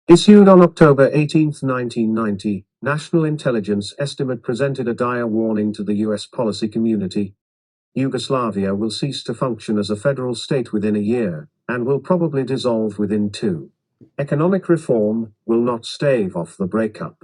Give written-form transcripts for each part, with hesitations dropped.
Issued on October 18, 1990, National Intelligence Estimate presented a dire warning to the US policy community. Yugoslavia will cease to function as a federal state within a year, and will probably dissolve within two. Economic reform will not stave off the breakup.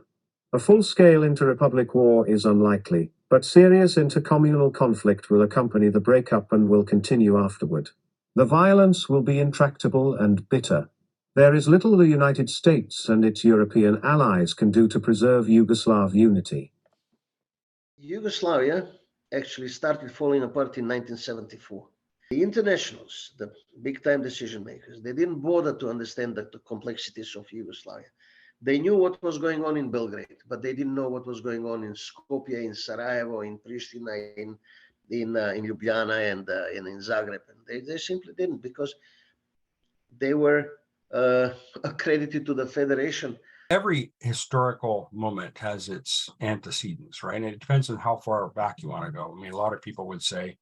A full-scale inter-republic war is unlikely, but serious intercommunal conflict will accompany the breakup and will continue afterward. The violence will be intractable and bitter. There is little the United States and its European allies can do to preserve Yugoslav unity. Yugoslavia actually started falling apart in 1974. The internationals, the big-time decision makers, they didn't bother to understand the complexities of Yugoslavia. They knew what was going on in Belgrade, but they didn't know what was going on in Skopje, in Sarajevo, in Pristina, in Ljubljana, and in Zagreb. And they simply didn't, because they were accredited to the federation. Every historical moment has its antecedents, right? And it depends on how far back you want to go. I mean, a lot of people would say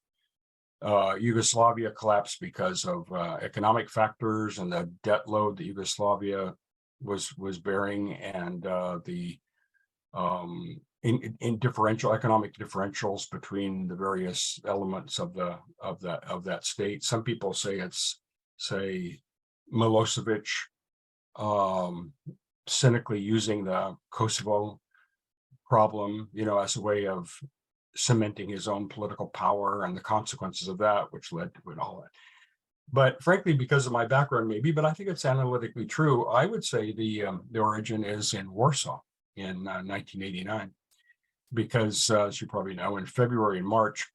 Yugoslavia collapsed because of economic factors and the debt load that Yugoslavia was bearing, and the in differential economic differentials between the various elements of that state. Some people say it's, say, Milosevic cynically using the Kosovo problem, as a way of cementing his own political power and the consequences of that, which led to it all. But frankly, because of my background, maybe, but I think it's analytically true, I would say the origin is in Warsaw in 1989, because as you probably know, in February and March,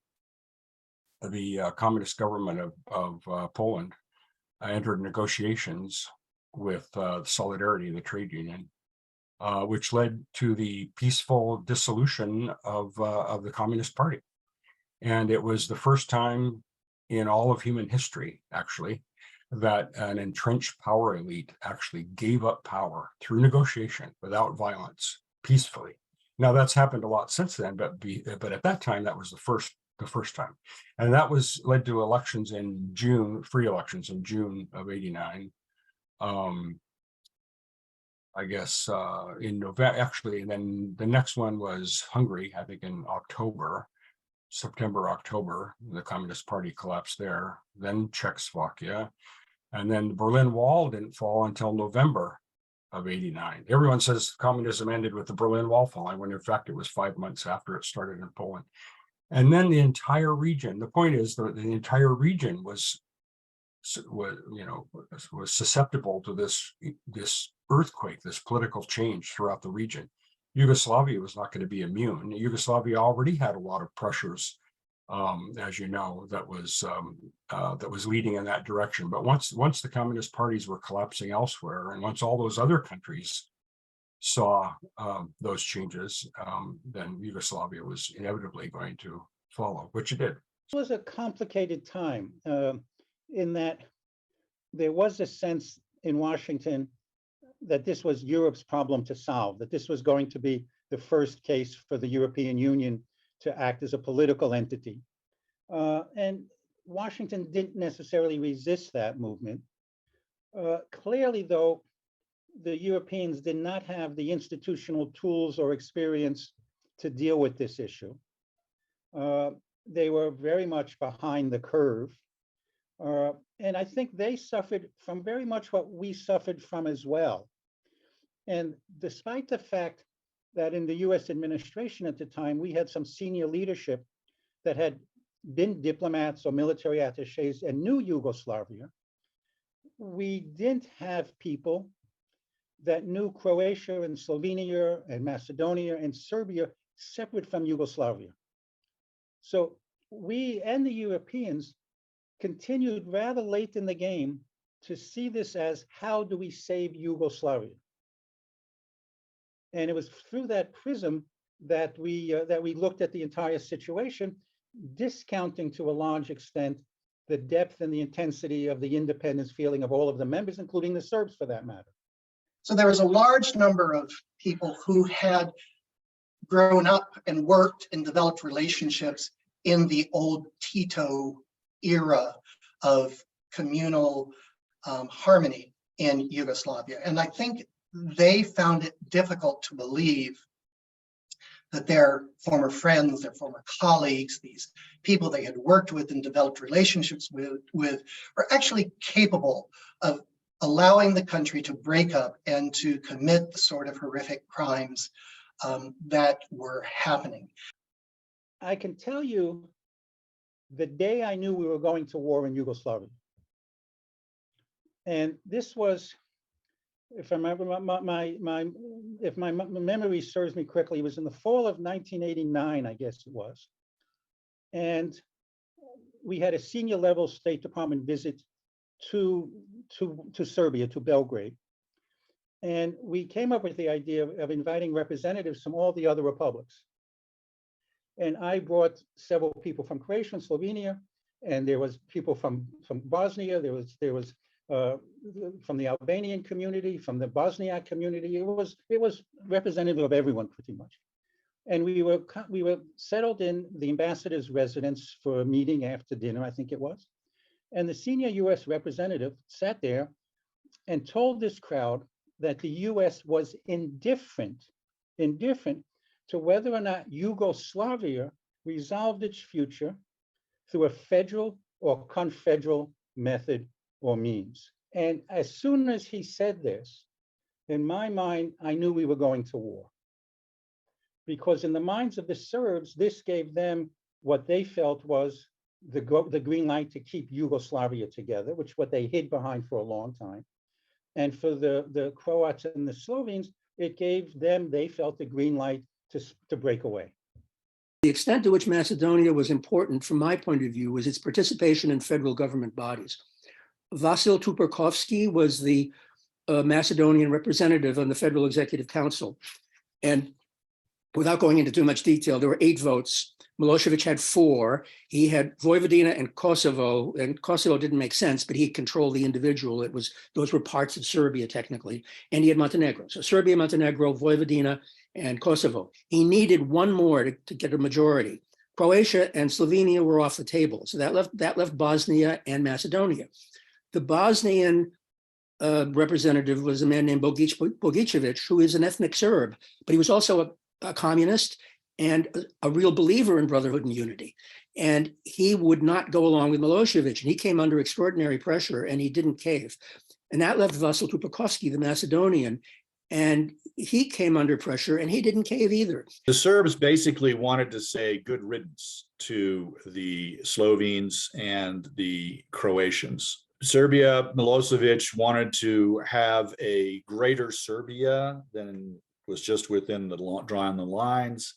the communist government of Poland entered negotiations with Solidarity, the trade union, which led to the peaceful dissolution of the Communist Party. And it was the first time in all of human history, actually, that an entrenched power elite actually gave up power through negotiation without violence, peacefully. Now, that's happened a lot since then, but at that time, that was the first time. And that led to elections in June, free elections in June of '89. I guess in November, actually, and then the next one was Hungary, I think in September, October, the Communist Party collapsed there, then Czechoslovakia, and then the Berlin Wall didn't fall until November of '89. Everyone says communism ended with the Berlin Wall falling, when in fact it was 5 months after it started in Poland. And then the entire region, the point is that the entire region was susceptible to this earthquake, this political change throughout the region. Yugoslavia was not going to be immune. Yugoslavia already had a lot of pressures, as you know, that was leading in that direction. But once the communist parties were collapsing elsewhere, and once all those other countries saw those changes, then Yugoslavia was inevitably going to follow, which it did. It was a complicated time in that there was a sense in Washington that this was Europe's problem to solve, that this was going to be the first case for the European Union to act as a political entity. And Washington didn't necessarily resist that movement. Clearly, though, the Europeans did not have the institutional tools or experience to deal with this issue. They were very much behind the curve. And I think they suffered from very much what we suffered from as well. And despite the fact that in the US administration at the time, we had some senior leadership that had been diplomats or military attaches and knew Yugoslavia, we didn't have people that knew Croatia and Slovenia and Macedonia and Serbia separate from Yugoslavia. So we and the Europeans continued rather late in the game to see this as, how do we save Yugoslavia? And it was through that prism that we looked at the entire situation, discounting to a large extent the depth and the intensity of the independence feeling of all of the members, including the Serbs for that matter. So there was a large number of people who had grown up and worked and developed relationships in the old Tito era of communal harmony in Yugoslavia. And I think they found it difficult to believe that their former friends, their former colleagues, these people they had worked with and developed relationships with were actually capable of allowing the country to break up and to commit the sort of horrific crimes that were happening. I can tell you the day I knew we were going to war in Yugoslavia. And this was, if I remember if my memory serves me correctly, it was in the fall of 1989, I guess it was. And we had a senior level State Department visit to Serbia, to Belgrade. And we came up with the idea of inviting representatives from all the other republics. And I brought several people from Croatia and Slovenia, and there was people from Bosnia, there was from the Albanian community, from the Bosniak community. It was representative of everyone pretty much. And we were settled in the ambassador's residence for a meeting after dinner, I think it was. And the senior US representative sat there and told this crowd that the US was indifferent to whether or not Yugoslavia resolved its future through a federal or confederal method or means. And as soon as he said this, in my mind, I knew we were going to war. Because in the minds of the Serbs, this gave them what they felt was the green light to keep Yugoslavia together, which what they hid behind for a long time. And for the Croats and the Slovenes, it gave them, they felt, the green light to break away. The extent to which Macedonia was important, from my point of view, was its participation in federal government bodies. Vasil Tuperkovsky was the Macedonian representative on the Federal Executive Council. And without going into too much detail, there were 8 votes. Milosevic had 4. He had Vojvodina and Kosovo didn't make sense, but he controlled the individual. Those were parts of Serbia technically, and he had Montenegro. So Serbia, Montenegro, Vojvodina, and Kosovo. He needed one more to get a majority. Croatia and Slovenia were off the table, so that left Bosnia and Macedonia. The Bosnian representative was a man named Bogicevic, who is an ethnic Serb, but he was also a communist and a real believer in brotherhood and unity. And he would not go along with Milosevic, and he came under extraordinary pressure, and he didn't cave. And that left Vasil Tuperkovsky, the Macedonian, and he came under pressure, and he didn't cave either. The Serbs basically wanted to say good riddance to the Slovenes and the Croatians. Serbia, Milosevic wanted to have a greater Serbia than was just within the drawing the lines.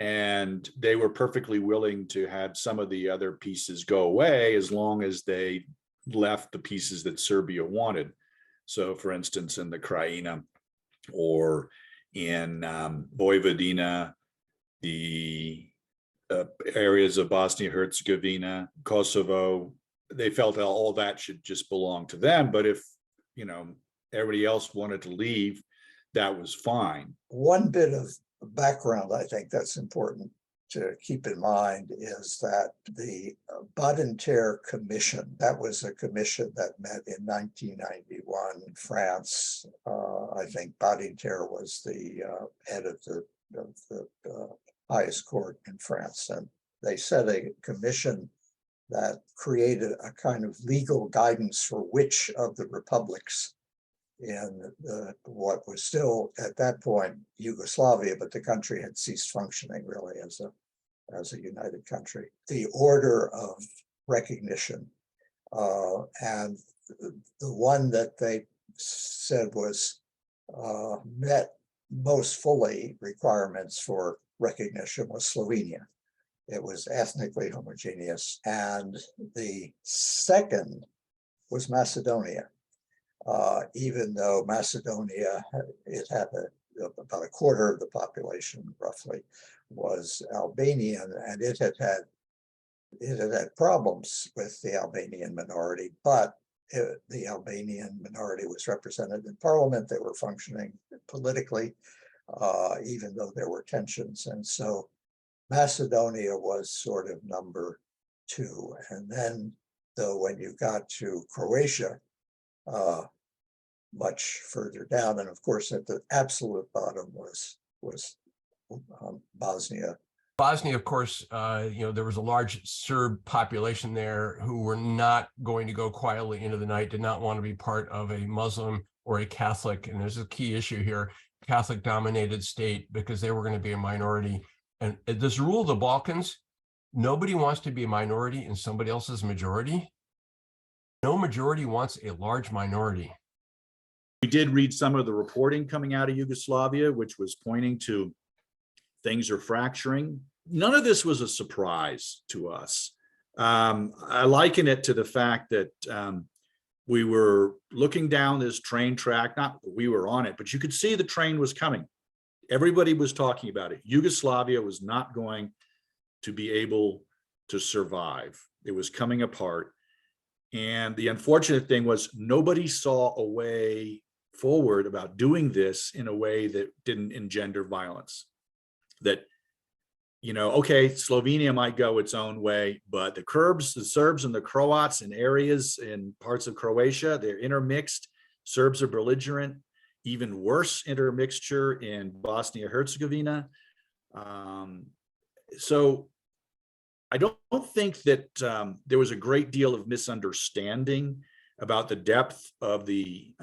And they were perfectly willing to have some of the other pieces go away as long as they left the pieces that Serbia wanted. So for instance, in the Krajina or in Vojvodina, the areas of Bosnia-Herzegovina, Kosovo, they felt all that should just belong to them. But if, everybody else wanted to leave, that was fine. One bit of background I think that's important to keep in mind is that the Badinter Commission, that was a commission that met in 1991 in France. I think Badinter was the head of the highest court in France. And they set a commission that created a kind of legal guidance for which of the republics in what was still at that point Yugoslavia, but the country had ceased functioning really as a united country. The order of recognition and the one that they said was met most fully requirements for recognition was Slovenia. It was ethnically homogeneous. And the second was Macedonia. Even though Macedonia, it had about a quarter of the population roughly was Albanian, and it had had problems with the Albanian minority, but the Albanian minority was represented in parliament. They were functioning politically, even though there were tensions. And so Macedonia was sort of number 2. And then, though, when you got to Croatia, much further down. And of course, at the absolute bottom was Bosnia. Bosnia, of course, there was a large Serb population there who were not going to go quietly into the night, did not want to be part of a Muslim or a Catholic. And there's a key issue here, Catholic dominated state, because they were going to be a minority. And this rule of the Balkans, nobody wants to be a minority in somebody else's majority. No majority wants a large minority. We did read some of the reporting coming out of Yugoslavia, which was pointing to things are fracturing. None of this was a surprise to us. I liken it to the fact that we were looking down this train track, not that we were on it, but you could see the train was coming. Everybody was talking about it. Yugoslavia was not going to be able to survive. It was coming apart. And the unfortunate thing was nobody saw a way forward about doing this in a way that didn't engender violence. That, okay, Slovenia might go its own way, but the Serbs and the Croats in areas in parts of Croatia, they're intermixed. Serbs are belligerent, even worse intermixture in Bosnia-Herzegovina. So I don't think that there was a great deal of misunderstanding about the depth of the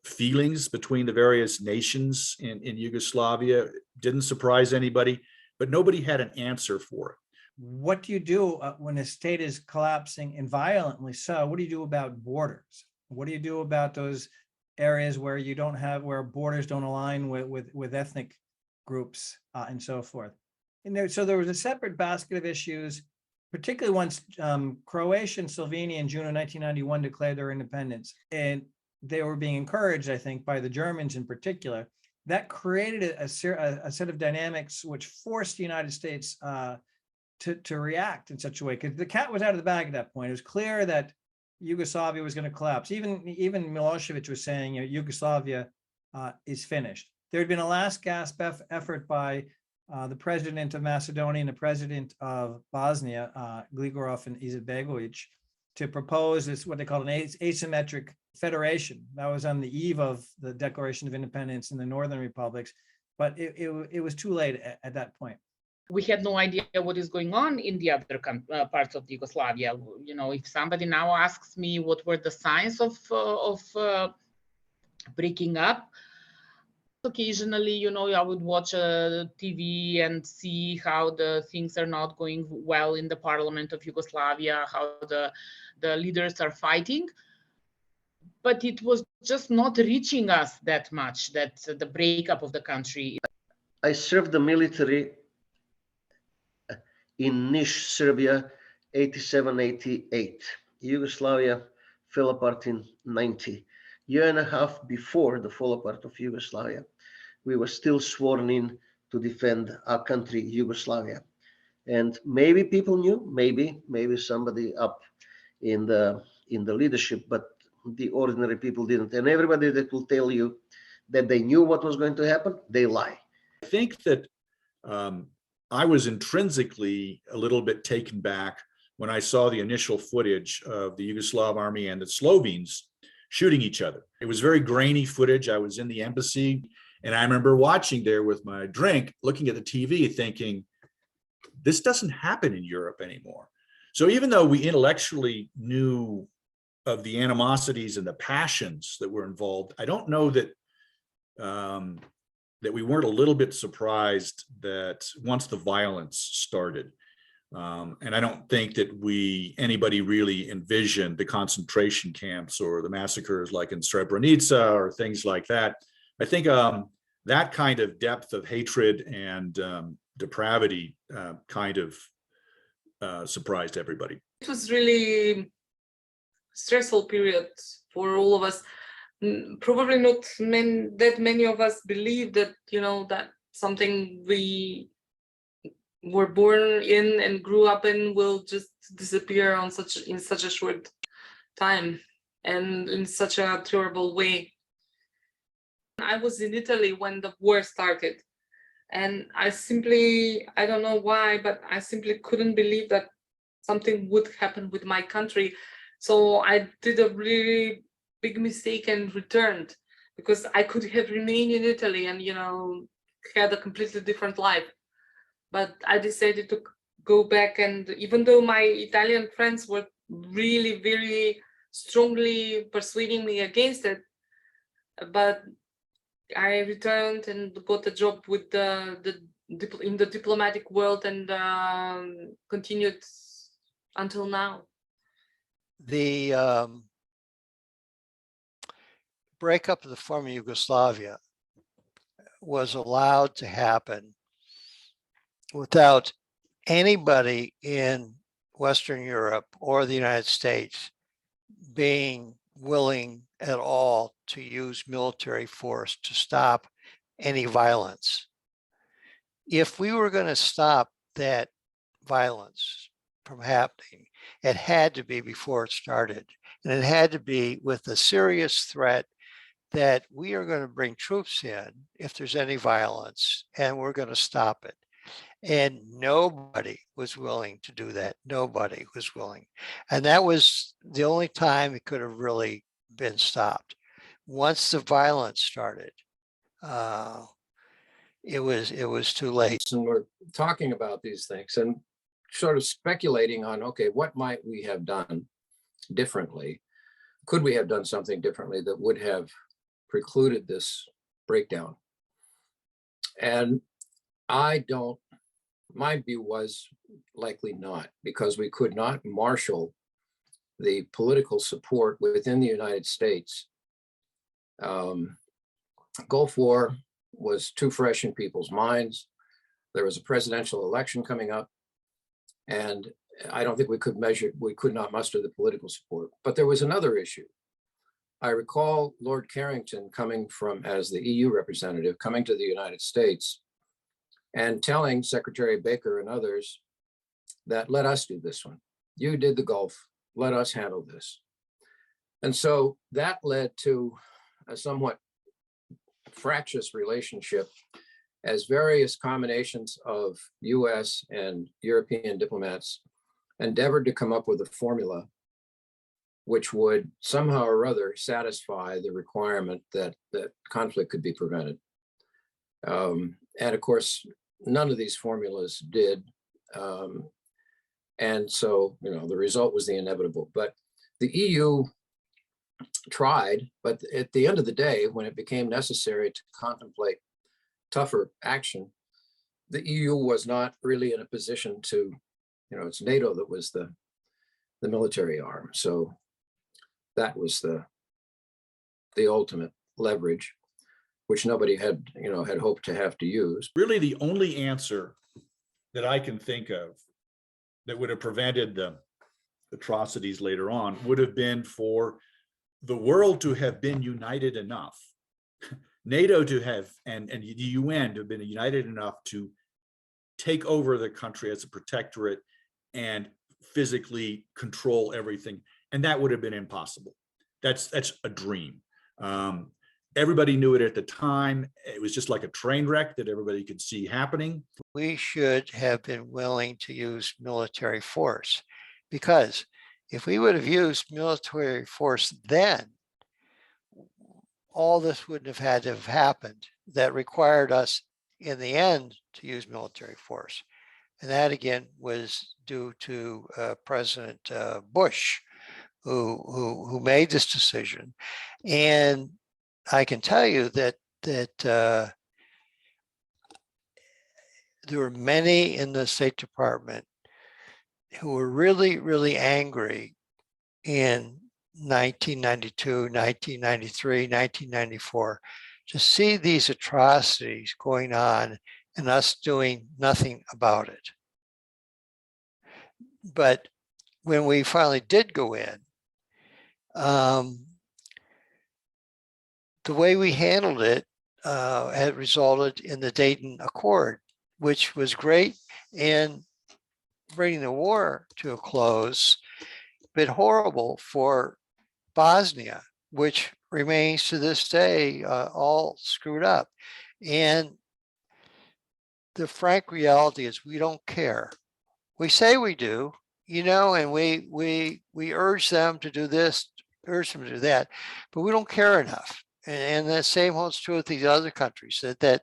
feelings between the various nations in Yugoslavia. Didn't surprise anybody, but nobody had an answer for it. What do you do when a state is collapsing and violently so? What do you do about borders? What do you do about those areas where where borders don't align with ethnic groups and so forth? And so there was a separate basket of issues, particularly once Croatia and Slovenia in June of 1991 declared their independence. And they were being encouraged, I think, by the Germans in particular. That created a set of dynamics which forced the United States to react in such a way, because the cat was out of the bag at that point. It was clear that Yugoslavia was going to collapse. Even Milosevic was saying, Yugoslavia is finished. There had been a last gasp effort by the president of Macedonia and the president of Bosnia, Gligorov and Izetbegovic, to propose this, what they called an asymmetric federation. That was on the eve of the Declaration of Independence in the Northern Republics, but it was too late at that point. We had no idea what is going on in the other parts of Yugoslavia. If somebody now asks me what were the signs of breaking up, occasionally, I would watch TV and see how the things are not going well in the parliament of Yugoslavia, how the leaders are fighting. But it was just not reaching us that much, that the breakup of the country. I served the military in Niš, Serbia, 87-88. Yugoslavia fell apart in 90. Year and a half before the fall apart of Yugoslavia, we were still sworn in to defend our country, Yugoslavia. And maybe people knew, maybe somebody up in the leadership, but the ordinary people didn't. And everybody that will tell you that they knew what was going to happen, they lie. I think that I was intrinsically a little bit taken back when I saw the initial footage of the Yugoslav army and the Slovenes shooting each other. It was very grainy footage. I was in the embassy, and I remember watching there with my drink, looking at the TV, thinking, this doesn't happen in Europe anymore. So even though we intellectually knew of the animosities and the passions that were involved, I don't know that that we weren't a little bit surprised that once the violence started. And I don't think that anybody really envisioned the concentration camps or the massacres like in Srebrenica or things like that. I think that kind of depth of hatred and depravity kind of surprised everybody. It was really stressful period for all of us. Probably not that many of us believe that, that something we were born in and grew up in will just disappear in such a short time and in such a terrible way. I was in Italy when the war started, and I don't know why, but I simply couldn't believe that something would happen with my country. So I did a really big mistake and returned, because I could have remained in Italy and, had a completely different life. But I decided to go back, and even though my Italian friends were really very strongly persuading me against it, but I returned and got a job with in the diplomatic world, and continued until now. The breakup of the former Yugoslavia was allowed to happen without anybody in Western Europe or the United States being willing at all to use military force to stop any violence. If we were going to stop that violence from happening, it had to be before it started. And it had to be with a serious threat that we are going to bring troops in if there's any violence, and we're going to stop it. And nobody was willing to do that. Nobody was willing. And that was the only time it could have really been stopped. Once the violence started, it was too late. And we're talking about these things and sort of speculating on, okay, what might we have done differently? Could we have done something differently that would have precluded this breakdown? And my view was likely not, because we could not marshal the political support within the United States. Gulf War was too fresh in people's minds. There was a presidential election coming up, and I don't think we could not muster the political support. But there was another issue. I recall Lord Carrington coming as the EU representative, coming to the United States and telling Secretary Baker and others that, let us do this one. You did the Gulf, let us handle this. And so that led to a somewhat fractious relationship as various combinations of US and European diplomats endeavored to come up with a formula which would somehow or other satisfy the requirement that conflict could be prevented. And of course, none of these formulas did. And so, the result was the inevitable. But the EU tried, but at the end of the day, when it became necessary to contemplate tougher action, the EU was not really in a position to, it's NATO that was the military arm. So that was the ultimate leverage, which nobody had hoped to have to use. Really, the only answer that I can think of that would have prevented the atrocities later on would have been for the world to have been united enough, NATO to have, and the UN to have been united enough to take over the country as a protectorate and physically control everything. And that would have been impossible. That's a dream. Everybody knew it at the time. It was just like a train wreck that everybody could see happening. We should have been willing to use military force, because if we would have used military force then, all this wouldn't have had to have happened that required us in the end to use military force. And that again was due to President Bush, who made this decision. And I can tell you that there were many in the State Department who were really, really angry in 1992, 1993, 1994, to see these atrocities going on and us doing nothing about it. But when we finally did go in, the way we handled it had resulted in the Dayton Accord, which was great in bringing the war to a close, but horrible for Bosnia, which remains to this day all screwed up. And the frank reality is we don't care. We say we do, and we urge them to do this, urge them to do that, but we don't care enough. And the same holds true with these other countries, that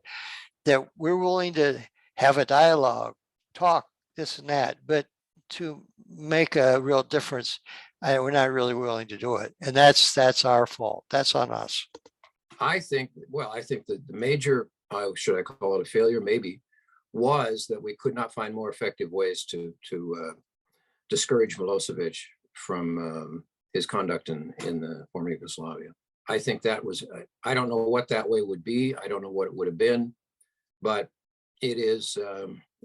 we're willing to have a dialogue, talk, this and that, but to make a real difference, we're not really willing to do it. And that's our fault. That's on us. I think that the major, should I call it a failure, maybe, was that we could not find more effective ways to discourage Milosevic from his conduct in the former Yugoslavia. I think that was, I don't know what that way would be. I don't know what it would have been, but it is,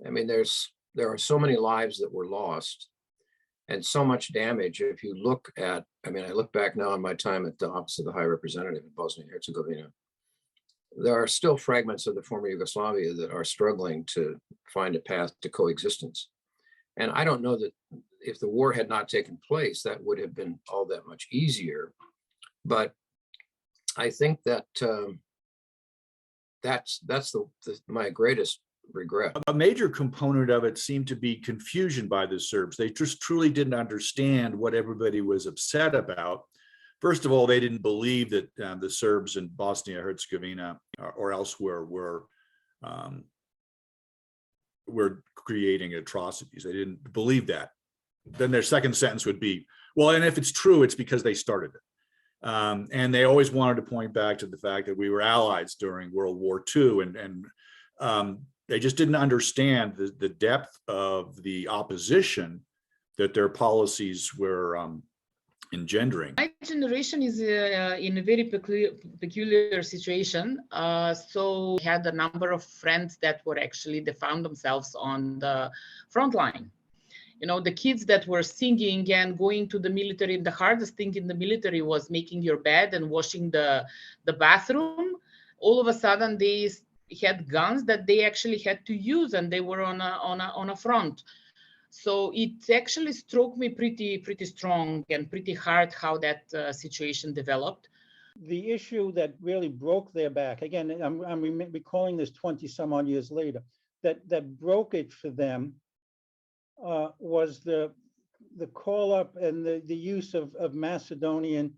I mean, there are so many lives that were lost and so much damage. If you look at, I mean, I look back now on my time at the Office of the High Representative in Bosnia and Herzegovina, there are still fragments of the former Yugoslavia that are struggling to find a path to coexistence. And I don't know that if the war had not taken place, that would have been all that much easier. But I think that that's my greatest regret. A major component of it seemed to be confusion by the Serbs. They just truly didn't understand what everybody was upset about. First of all, they didn't believe that the Serbs in Bosnia-Herzegovina or elsewhere were creating atrocities. They didn't believe that. Then their second sentence would be, well, and if it's true, it's because they started it. And they always wanted to point back to the fact that we were allies during World War II, and they just didn't understand the depth of the opposition that their policies were engendering. My generation is in a very peculiar situation. So we had a number of friends that were actually, they found themselves on the front line. You know, the kids that were singing and going to the military, the hardest thing in the military was making your bed and washing the bathroom. All of a sudden, they had guns that they actually had to use, and they were on a front. So it actually struck me pretty strong and pretty hard how that situation developed. The issue that really broke their back, again, I'm recalling this 20 some odd years later, that broke it for them was the call up and the use of Macedonian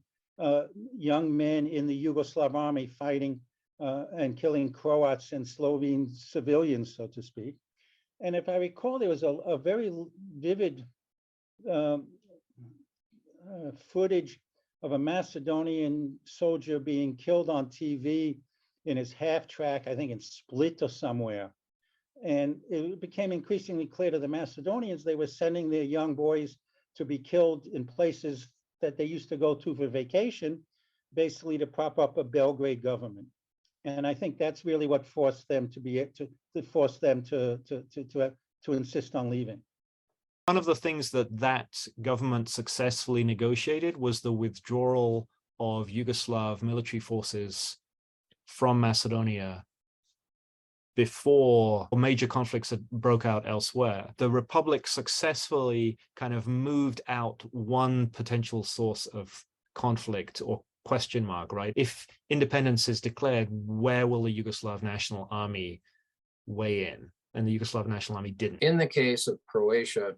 young men in the Yugoslav army fighting and killing Croats and Slovene civilians, so to speak. And if I recall, there was a very vivid footage of a Macedonian soldier being killed on TV in his half track, I think in Split or somewhere. And it became increasingly clear to the Macedonians they were sending their young boys to be killed in places that they used to go to for vacation, basically to prop up a Belgrade government. And I think that's really what forced them to insist on leaving. One of the things that government successfully negotiated was the withdrawal of Yugoslav military forces from Macedonia before major conflicts had broke out elsewhere. The Republic successfully kind of moved out one potential source of conflict or question mark, right? If independence is declared, where will the Yugoslav National Army weigh in? And the Yugoslav National Army didn't. In the case of Croatia,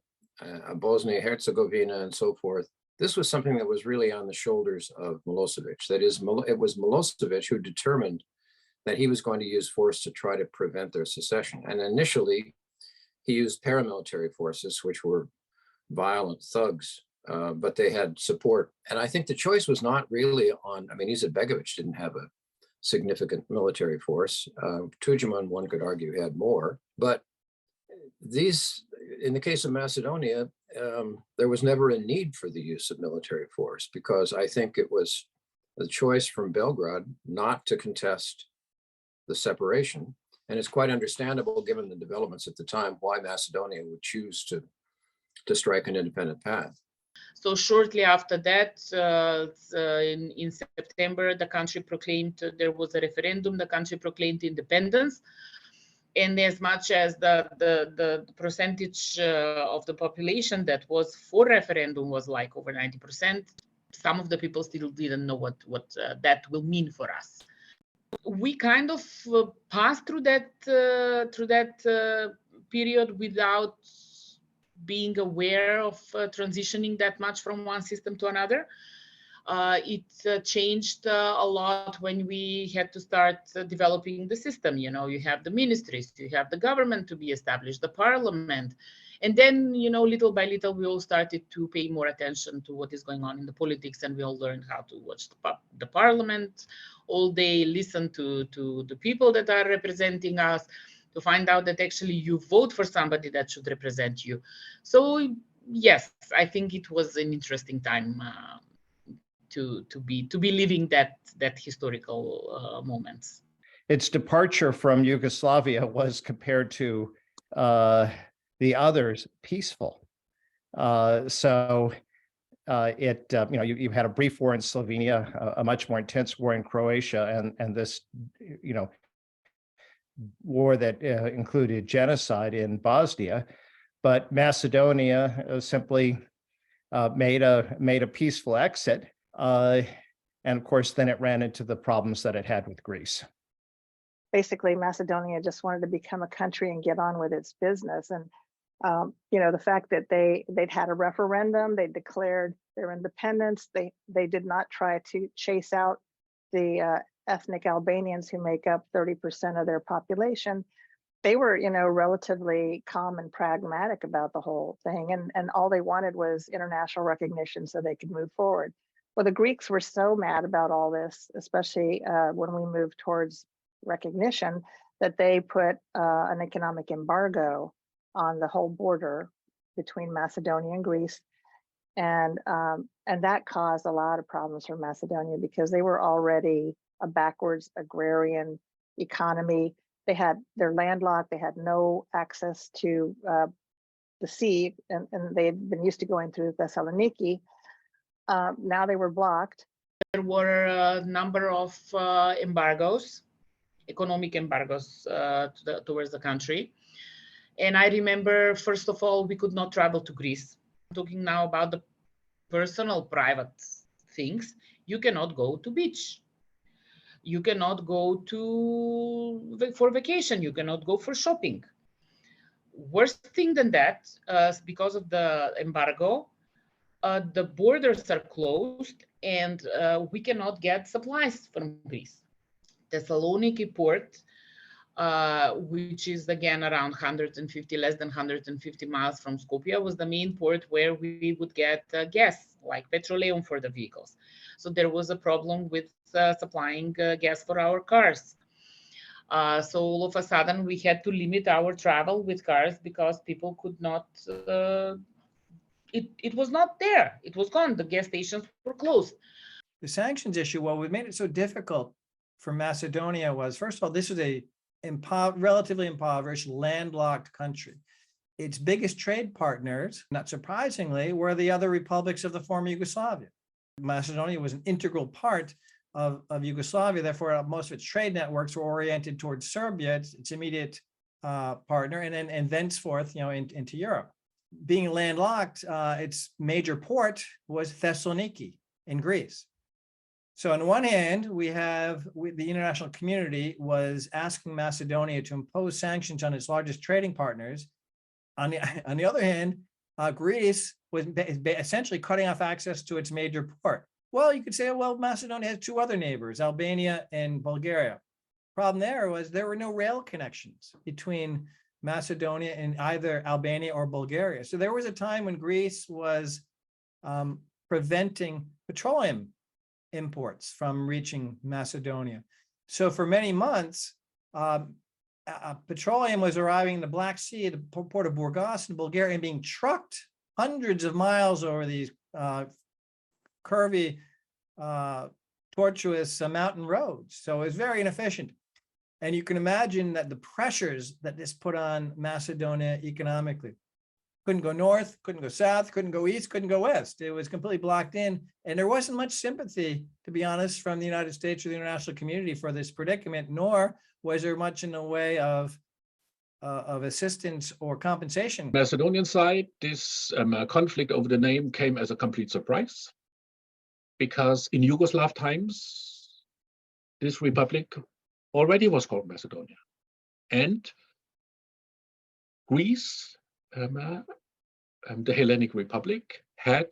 Bosnia, Herzegovina, and so forth, this was something that was really on the shoulders of Milosevic. That is, it was Milosevic who determined that he was going to use force to try to prevent their secession. And initially, he used paramilitary forces, which were violent thugs, but they had support. And I think the choice was not really on, I mean, Izetbegovic didn't have a significant military force. Tudjman, one could argue, had more. But these, in the case of Macedonia, there was never a need for the use of military force, because I think it was the choice from Belgrade not to contest the separation. And it's quite understandable, given the developments at the time, why Macedonia would choose to strike an independent path. So shortly after that, in September, the country proclaimed, there was a referendum, the country proclaimed independence. And as much as the percentage of the population that was for referendum was like over 90%, some of the people still didn't know what that will mean for us. We kind of passed through that period without being aware of transitioning that much from one system to another. It changed a lot when we had to start developing the system. You know, you have the ministries, you have the government to be established, the parliament. And then, you know, little by little, we all started to pay more attention to what is going on in the politics, and we all learned how to watch the parliament all day, listen to the people that are representing us, to find out that actually you vote for somebody that should represent you. So yes, I think it was an interesting time to be living that historical moments. Its departure from Yugoslavia was, compared to the others, peaceful. You had a brief war in Slovenia, a much more intense war in Croatia, and this, war that included genocide in Bosnia. But Macedonia simply made a peaceful exit, and of course, then it ran into the problems that it had with Greece. Basically, Macedonia just wanted to become a country and get on with its business. And the fact that they'd had a referendum, they declared their independence. They did not try to chase out the ethnic Albanians who make up 30% of their population. They were, relatively calm and pragmatic about the whole thing. And all they wanted was international recognition so they could move forward. Well, the Greeks were so mad about all this, especially when we moved towards recognition, that they put an economic embargo on the whole border between Macedonia and Greece. And that caused a lot of problems for Macedonia because they were already a backwards agrarian economy. They're landlocked, they had no access to the sea, and they had been used to going through Thessaloniki. Now they were blocked. There were a number of embargoes, economic embargoes towards the country. And I remember, first of all, we could not travel to Greece. I'm talking now about the personal, private things. You cannot go to beach. You cannot go for vacation. You cannot go for shopping. Worse thing than that, because of the embargo, the borders are closed and we cannot get supplies from Greece. Thessaloniki port, which is again around less than 150 miles from Skopje, was the main port where we would get gas, like petroleum for the vehicles. So there was a problem with supplying gas for our cars. So all of a sudden we had to limit our travel with cars because people could not, it was not there. It was gone. The gas stations were closed. The sanctions issue, what made it so difficult for Macedonia was, first of all, this was a relatively impoverished, landlocked country. Its biggest trade partners, not surprisingly, were the other republics of the former Yugoslavia. Macedonia was an integral part of Yugoslavia, therefore most of its trade networks were oriented towards Serbia, its immediate partner, and thenceforth, into Europe. Being landlocked, its major port was Thessaloniki in Greece. So on one hand, the international community was asking Macedonia to impose sanctions on its largest trading partners. On the other hand, Greece was essentially cutting off access to its major port. Well, you could say, well, Macedonia has two other neighbors, Albania and Bulgaria. Problem there was there were no rail connections between Macedonia and either Albania or Bulgaria. So there was a time when Greece was preventing petroleum imports from reaching Macedonia. So for many months, petroleum was arriving in the Black Sea at the port of Burgas in Bulgaria and being trucked hundreds of miles over these curvy, tortuous mountain roads. So it was very inefficient. And you can imagine that the pressures that this put on Macedonia economically. Couldn't go north, couldn't go south, couldn't go east, couldn't go west. It was completely blocked in. And there wasn't much sympathy, to be honest, from the United States or the international community for this predicament, nor was there much in the way of assistance or compensation. Macedonian side, this conflict over the name came as a complete surprise, because in Yugoslav times, this republic already was called Macedonia. And Greece, the Hellenic Republic, had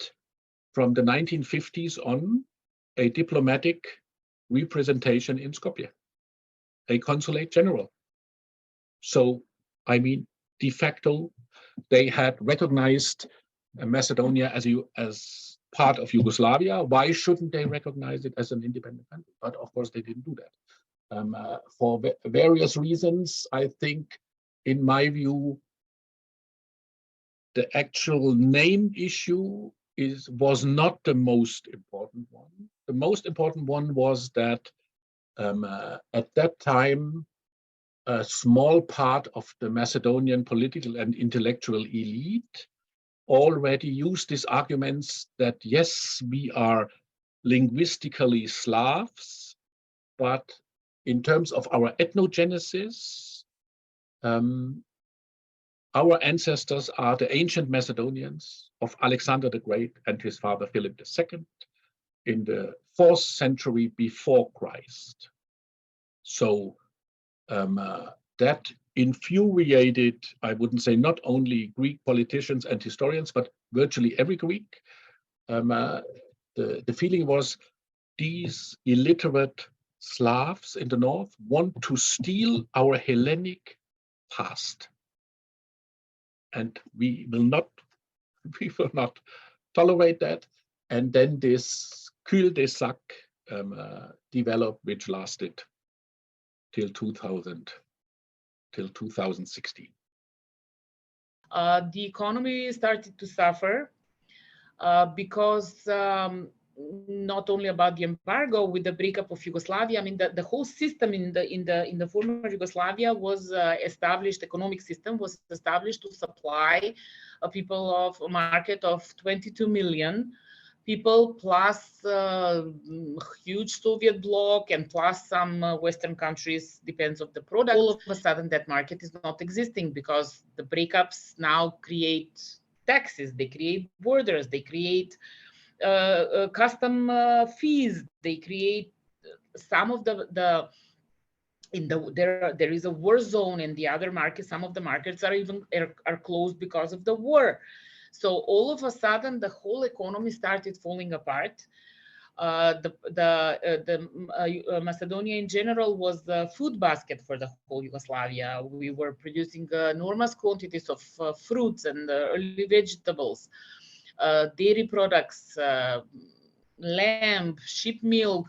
from the 1950s on a diplomatic representation in Skopje, a consulate general. So, I mean, de facto, they had recognized Macedonia as part of Yugoslavia. Why shouldn't they recognize it as an independent country? But of course, they didn't do that. For various reasons, I think, in my view, the actual name issue was not the most important one. The most important one was that at that time, a small part of the Macedonian political and intellectual elite already used these arguments that, yes, we are linguistically Slavs, but in terms of our ethnogenesis, our ancestors are the ancient Macedonians of Alexander the Great and his father Philip II in the 4th century before Christ. So that infuriated, I wouldn't say not only Greek politicians and historians, but virtually every Greek. The feeling was these illiterate Slavs in the north want to steal our Hellenic past. And we will not tolerate that. And then this cul-de-sac developed, which lasted till 2016. The economy started to suffer because not only about the embargo with the breakup of Yugoslavia. I mean, the whole system in the former Yugoslavia was established. Economic system was established to supply people of a market of 22 million people, plus huge Soviet bloc and plus some Western countries, depends on the product. All of a sudden, that market is not existing because the breakups now create taxes, they create borders, they create custom fees, they create some of there is a war zone in the other markets. Some of the markets are closed because of the war. So all of a sudden, the whole economy started falling apart. Macedonia in general was the food basket for the whole Yugoslavia. We were producing enormous quantities of fruits and early vegetables, dairy products, lamb, sheep milk,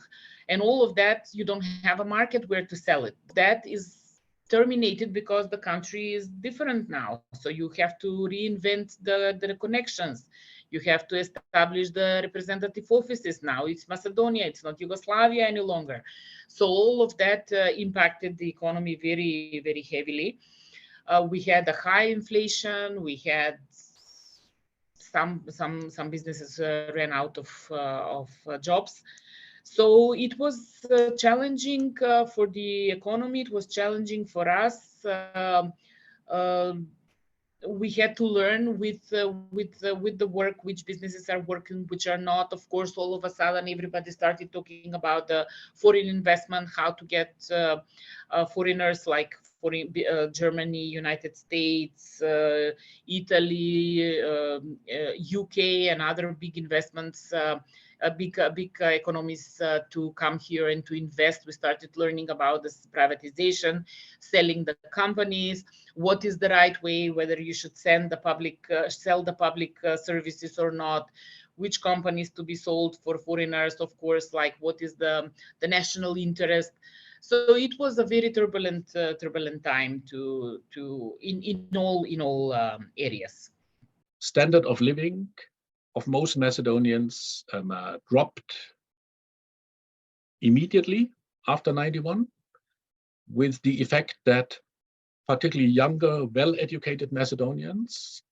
and all of that. You don't have a market where to sell it. That is terminated because the country is different now. So you have to reinvent the connections. You have to establish the representative offices. Now it's Macedonia, it's not Yugoslavia any longer. So all of that impacted the economy very, very heavily. We had a high inflation. We had some businesses ran out of jobs. So it was challenging for the economy. It was challenging for us. We had to learn with the work which businesses are working, which are not. Of course, all of a sudden, everybody started talking about the foreign investment, how to get foreigners like Germany, United States, Italy, UK, and other big investments. Big economies to come here and to invest. We started learning about this privatization, selling the companies, what is the right way, whether you should sell the public services or not, which companies to be sold for foreigners, of course, like what is the national interest. So it was a very turbulent time in all areas. Standard of living of most Macedonians dropped immediately after 91, with the effect that particularly younger, well-educated Macedonians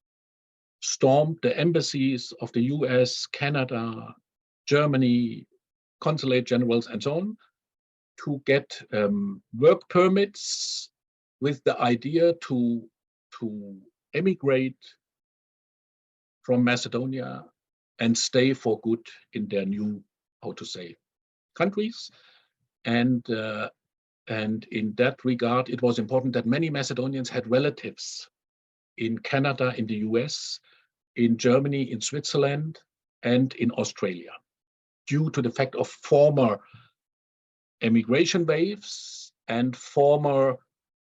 stormed the embassies of the US, Canada, Germany, consulate generals, and so on, to get work permits with the idea to emigrate from Macedonia and stay for good in their new, countries. And in that regard, it was important that many Macedonians had relatives in Canada, in the US, in Germany, in Switzerland, and in Australia. due to the fact of former emigration waves and former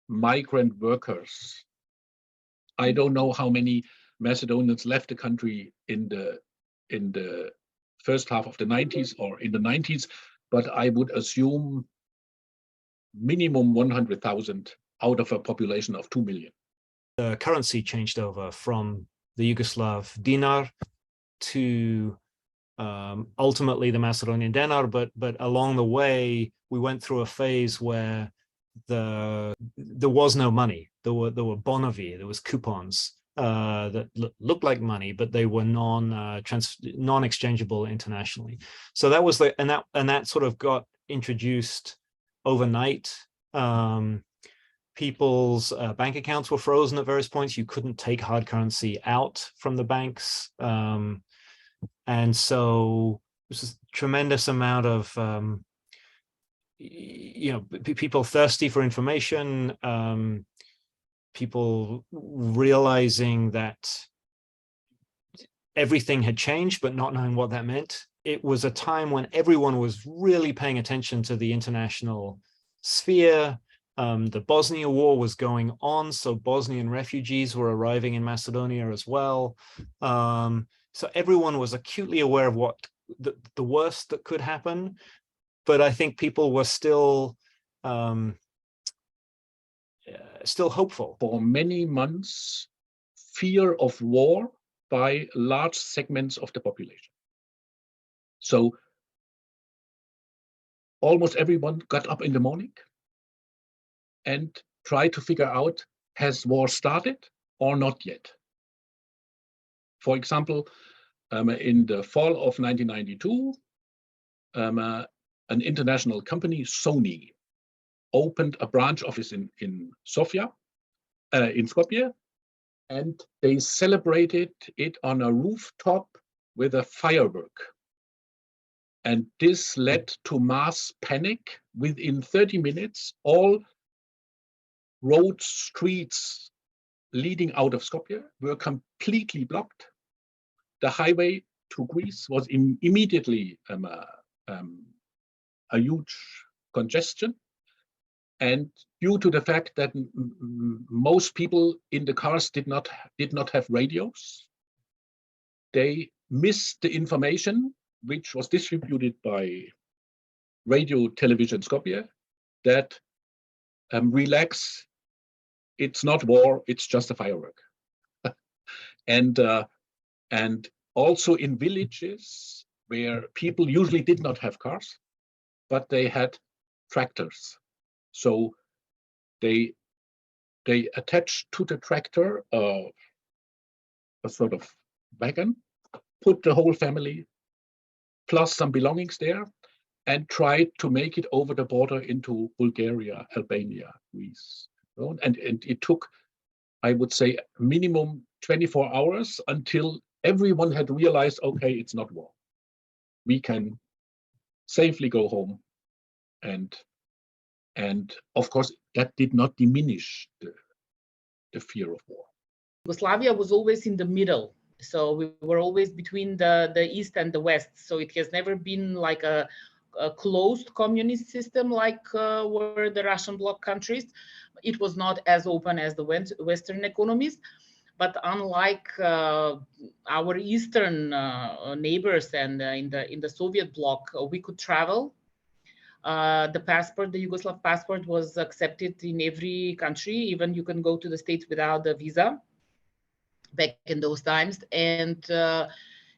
migrant workers. I don't know how many Macedonians left the country in the first half of the 90s or in the 90s, but I would assume minimum 100,000 out of a population of 2 million. The currency changed over from the Yugoslav dinar to ultimately the Macedonian denar, but along the way we went through a phase where there was no money. There were bonovi, there was coupons that looked like money, but they were non-exchangeable internationally. So that was and that sort of got introduced overnight. People's bank accounts were frozen at various points. You couldn't take hard currency out from the banks. And so there's a tremendous amount of, people thirsty for information, people realizing that everything had changed, but not knowing what that meant. It was a time when everyone was really paying attention to the international sphere. The Bosnia War was going on, so Bosnian refugees were arriving in Macedonia as well. So everyone was acutely aware of what the worst that could happen, but I think people were still hopeful. For many months, fear of war by large segments of the population. So almost everyone got up in the morning and tried to figure out, has war started or not yet? For example, in the fall of 1992, an international company, Sony, opened a branch office in Skopje, and they celebrated it on a rooftop with a firework. And this led to mass panic. Within 30 minutes, all roads, streets leading out of Skopje were completely blocked. The highway to Greece was immediately a huge congestion. And due to the fact that most people in the cars did not have radios, they missed the information which was distributed by Radio Television Skopje that relax, it's not war, it's just a firework. And also in villages where people usually did not have cars, but they had tractors. So they attached to the tractor a sort of wagon, put the whole family plus some belongings there, and tried to make it over the border into Bulgaria, Albania, Greece. And it took, I would say, minimum 24 hours until everyone had realized, okay, it's not war. We can safely go home. And of course, that did not diminish the fear of war. Yugoslavia was always in the middle. So we were always between the East and the West. So it has never been like a closed communist system like were the Russian bloc countries. It was not as open as the Western economies. But unlike our Eastern neighbors and in the Soviet bloc, we could travel. The Yugoslav passport was accepted in every country. Even you can go to the States without a visa back in those times. And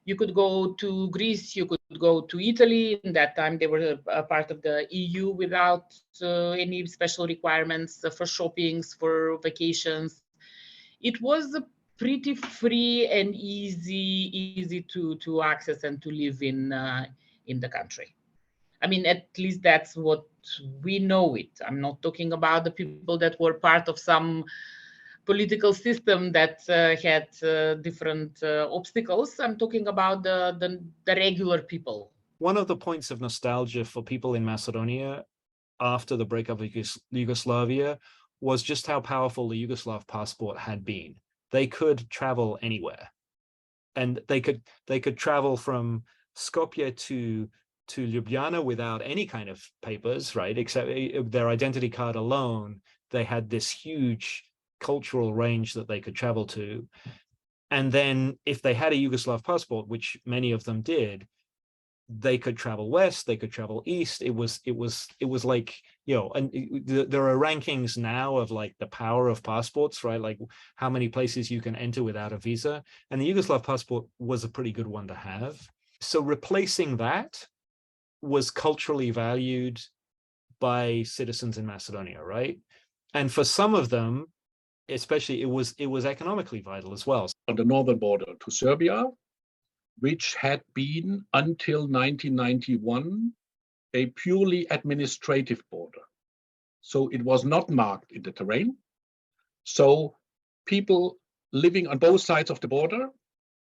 you could go to Greece, you could go to Italy. In that time, they were a part of the EU without any special requirements for shoppings, for vacations. It was pretty free and easy to access and to live in the country. I mean, at least that's what we know it. I'm not talking about the people that were part of some political system that had different obstacles. I'm talking about the regular people. One of the points of nostalgia for people in Macedonia after the breakup of Yugoslavia was just how powerful the Yugoslav passport had been. They could travel anywhere, and they could travel from Skopje to to Ljubljana without any kind of papers, right? Except their identity card alone, they had this huge cultural range that they could travel to. And then if they had a Yugoslav passport, which many of them did, they could travel west, they could travel east. It was like, you know, and there are rankings now of like the power of passports, right? Like how many places you can enter without a visa. And the Yugoslav passport was a pretty good one to have. So replacing that was culturally valued by citizens in Macedonia, right? And for some of them, especially, it was economically vital as well. On the northern border to Serbia, which had been until 1991 a purely administrative border. So it was not marked in the terrain. So people living on both sides of the border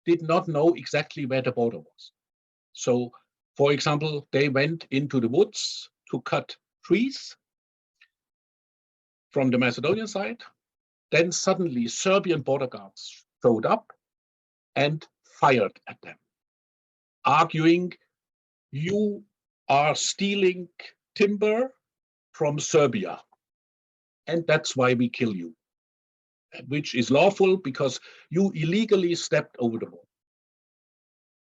did not know exactly where the border was. So, for example, they went into the woods to cut trees from the Macedonian side. Then suddenly Serbian border guards showed up and fired at them, arguing, you are stealing timber from Serbia, and that's why we kill you, which is lawful because you illegally stepped over the wall.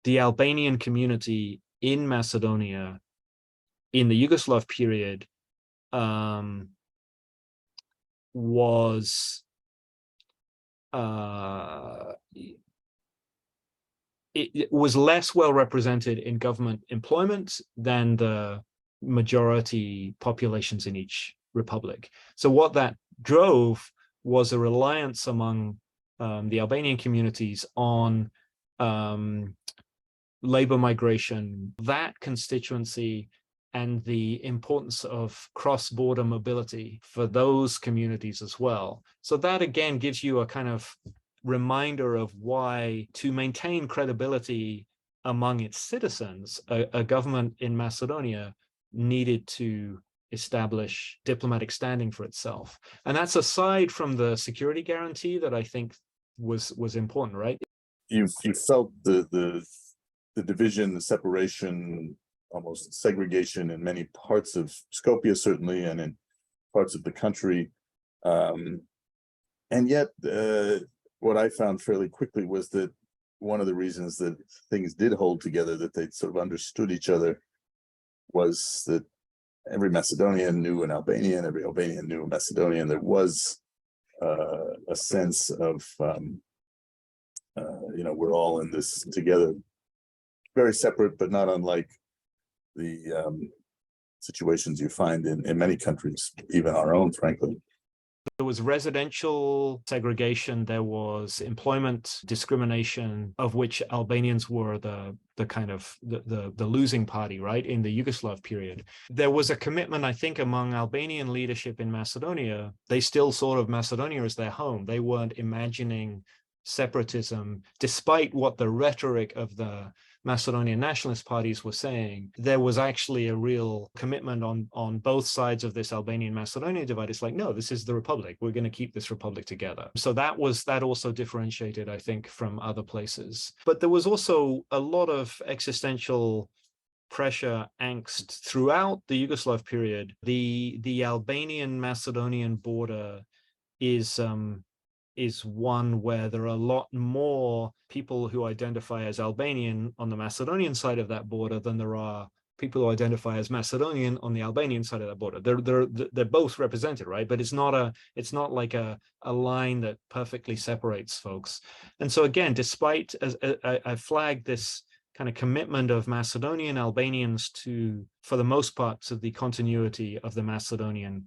The Albanian community in Macedonia in the Yugoslav period was it was less well represented in government employment than the majority populations in each republic. So what that drove was a reliance among the Albanian communities on labor migration, that constituency, and the importance of cross-border mobility for those communities as well. So that again gives you a kind of reminder of why, to maintain credibility among its citizens, a government in Macedonia needed to establish diplomatic standing for itself. And that's aside from the security guarantee that I think was important, right? You felt the division, the separation, almost segregation in many parts of Skopje, certainly, and in parts of the country. And yet, what I found fairly quickly was that one of the reasons that things did hold together, that they sort of understood each other, was that every Macedonian knew an Albanian, every Albanian knew a Macedonian. There was a sense of, we're all in this together, very separate, but not unlike the situations you find in many countries, even our own, frankly. There was residential segregation, there was employment discrimination, of which Albanians were the kind of the losing party, right, in the Yugoslav period. There was a commitment, I think, among Albanian leadership in Macedonia. They still sort of Macedonia as their home. They weren't imagining separatism, despite what the rhetoric of the Macedonian nationalist parties were saying. There was actually a real commitment on both sides of this Albanian-Macedonian divide. It's like, no, this is the republic. We're going to keep this republic together. So that also differentiated, I think, from other places. But there was also a lot of existential pressure, angst throughout the Yugoslav period. The Albanian-Macedonian border is one where there are a lot more people who identify as Albanian on the Macedonian side of that border than there are people who identify as Macedonian on the Albanian side of that border. They're both represented, right? But it's not like a line that perfectly separates folks. And so again, despite, as I flagged this kind of commitment of Macedonian Albanians to, for the most part, to the continuity of the Macedonian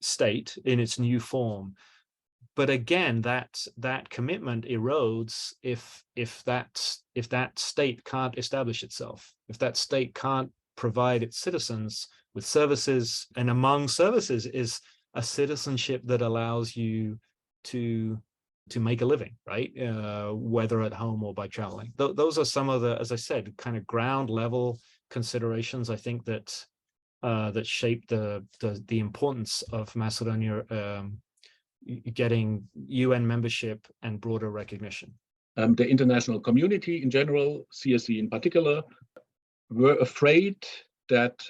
state in its new form. But again, that commitment erodes if that state can't establish itself, if that state can't provide its citizens with services, and among services is a citizenship that allows you to make a living, right? Whether at home or by traveling. Those are some of the, as I said, kind of ground level considerations, I think, that shaped the importance of Macedonia getting UN membership and broader recognition. The international community in general, CSE in particular, were afraid that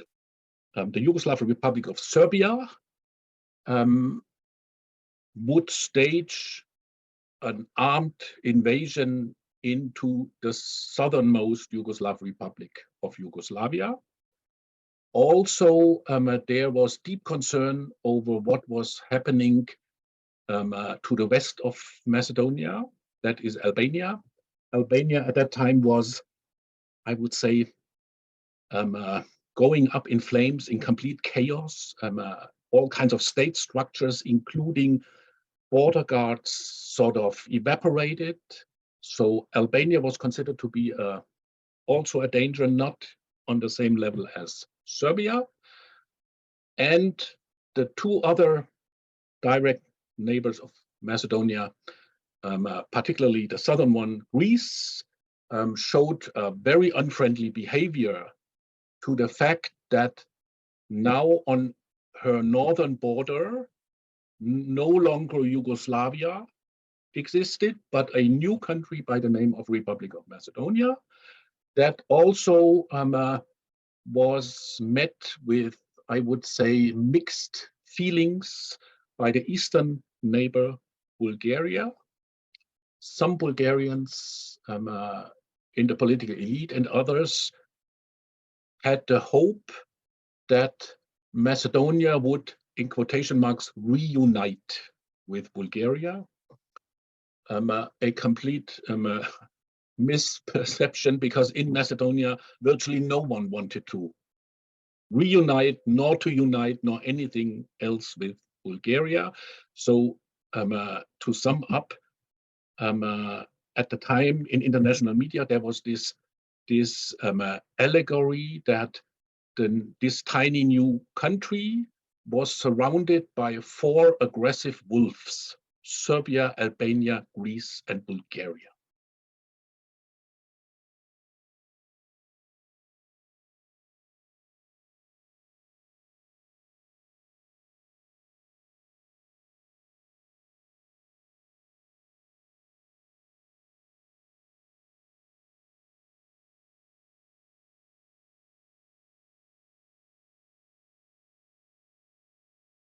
the Yugoslav Republic of Serbia would stage an armed invasion into the southernmost Yugoslav Republic of Yugoslavia. Also, there was deep concern over what was happening to the west of Macedonia, that is Albania. Albania at that time was, I would say, going up in flames, in complete chaos. All kinds of state structures, including border guards, sort of evaporated. So Albania was considered to be also a danger, not on the same level as Serbia. And the two other direct neighbors of Macedonia, particularly the southern one, Greece, showed a very unfriendly behavior to the fact that now on her northern border, no longer Yugoslavia existed, but a new country by the name of Republic of Macedonia that also was met with, I would say, mixed feelings by the eastern neighbor, Bulgaria. Some Bulgarians in the political elite and others had the hope that Macedonia would, in quotation marks, reunite with Bulgaria. A complete misperception, because in Macedonia, virtually no one wanted to reunite, nor to unite, nor anything else with Bulgaria. So to sum up, at the time in international media, there was this allegory that this tiny new country was surrounded by 4 aggressive wolves: Serbia, Albania, Greece, and Bulgaria.